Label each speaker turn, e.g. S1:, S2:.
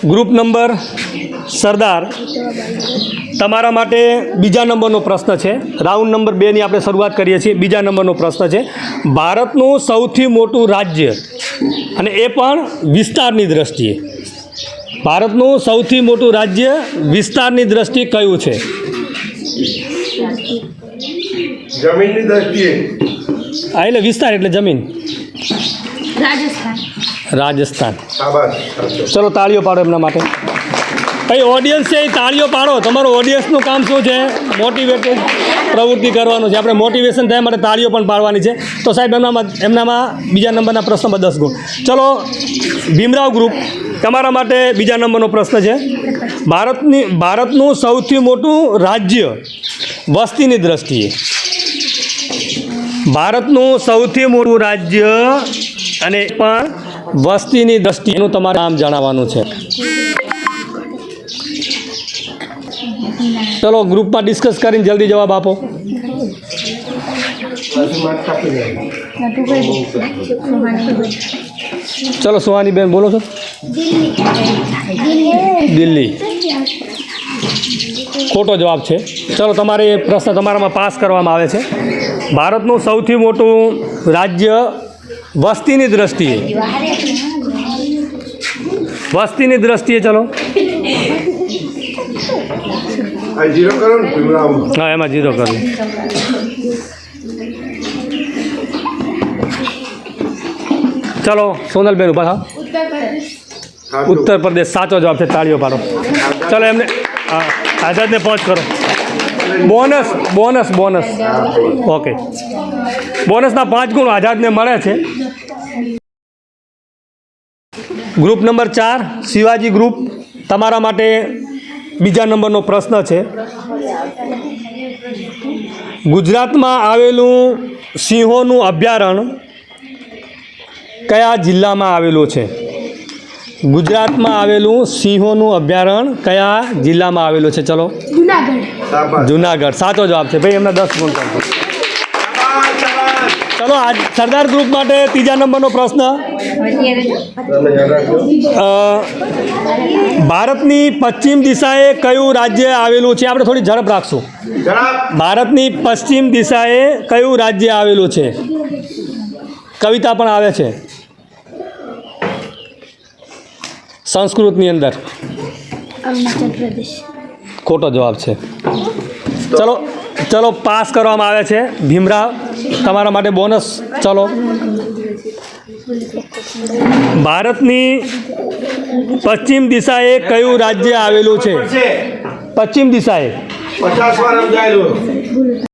S1: Group number સરદાર, તમારા માટે બીજા નંબરનો પ્રશ્ન છે। રાઉન્ડ નંબર 2ની આપણે શરૂઆત કરીએ છીએ। બીજા નંબરનો પ્રશ્ન છે, ભારતનું સૌથી મોટું રાજ્ય અને એ પણ વિસ્તારની દ્રષ્ટિએ, ભારતનું સૌથી મોટું રાજ્ય વિસ્તારની દ્રષ્ટિએ કયું છે?
S2: જમીનની દ્રષ્ટિએ
S1: હા, એટલે વિસ્તાર એટલે જમીન। રાજસ્થાન। ચલો તાળીઓ પાડો એમના માટે। કઈ ઓડિયન્સ છે એ તાળીઓ પાડો। તમારું ઓડિયન્સનું કામ શું છે? મોટિવેટેડ પ્રવૃત્તિ કરવાનું છે। આપણે મોટિવેશન થાય માટે તાળીઓ પણ પાડવાની છે। તો સાહેબ એમનામાં બીજા નંબરના પ્રશ્નમાં 10 ગુણ। ચલો ભીમરાવ ગ્રુપ, તમારા માટે બીજા નંબરનો પ્રશ્ન છે, ભારતનું સૌથી મોટું રાજ્ય વસ્તીની દ્રષ્ટિએ, ભારતનું સૌથી મોટું રાજ્ય અને પણ વસ્તીની દ્રષ્ટિએ એનું તમારે નામ જણાવવાનું છે। ચલો ગ્રુપમાં ડિસ્કસ કરીને જલ્દી જવાબ આપો। ચલો સુહાની બેન બોલો છો। દિલ્હી ખોટો જવાબ છે। ચલો તમારે એ પ્રશ્ન તમારામાં પાસ કરવામાં આવે છે। ભારતનું સૌથી મોટું રાજ્ય વસ્તીની દ્રષ્ટિએ, વસ્તીની દ્રષ્ટિએ ચલો
S2: જીરો કરો ને,
S1: હા એમાં જીરો કરો। ચલો સોનલબેન ઉભા થાઓ। ઉત્તર પ્રદેશ સાચો જવાબ છે। તાળીઓ પાડો। ચલો એમને આઝાદને પહોંચ કરો। બોનસ બોનસ બોનસ ઓકે, બોનસના 5 ગુણ આઝાદને મળે છે। ગ્રુપ નંબર 4 શિવાજી ગ્રુપ, તમારા માટે બીજા નંબરનો પ્રશ્ન છે, ગુજરાતમાં આવેલું સિંહોનું અભયારણ્ય કયા જિલ્લામાં આવેલું છે? ગુજરાતમાં આવેલું સિંહોનું અભયારણ્ય કયા જિલ્લામાં આવેલું છે? ચલો જુનાગઢ સાચો જવાબ છે ભાઈ, એમને 10 ગુણ કરજો। ચલો આજ સરદાર ગ્રુપ માટે ત્રીજા નંબરનો પ્રશ્ન, ભારતની પશ્ચિમ દિશાએ કયું રાજ્ય આવેલું છે? આપણે થોડી ઝડપ રાખશું। ભારતની પશ્ચિમ દિશાએ કયું રાજ્ય આવેલું છે? કવિતા પણ આવે છે સંસ્કૃતની અંદર।
S3: અરુણાચલ પ્રદેશ
S1: ખોટો જવાબ છે। ચલો ચલો પાસ કરવામાં આવે છે। ભીમરાવ તમારા માટે બોનસ। ચલો ભારતની પશ્ચિમ દિશાએ કયું રાજ્ય આવેલું છે? પશ્ચિમ દિશાએ
S2: 50 વાર સમજાયેલું।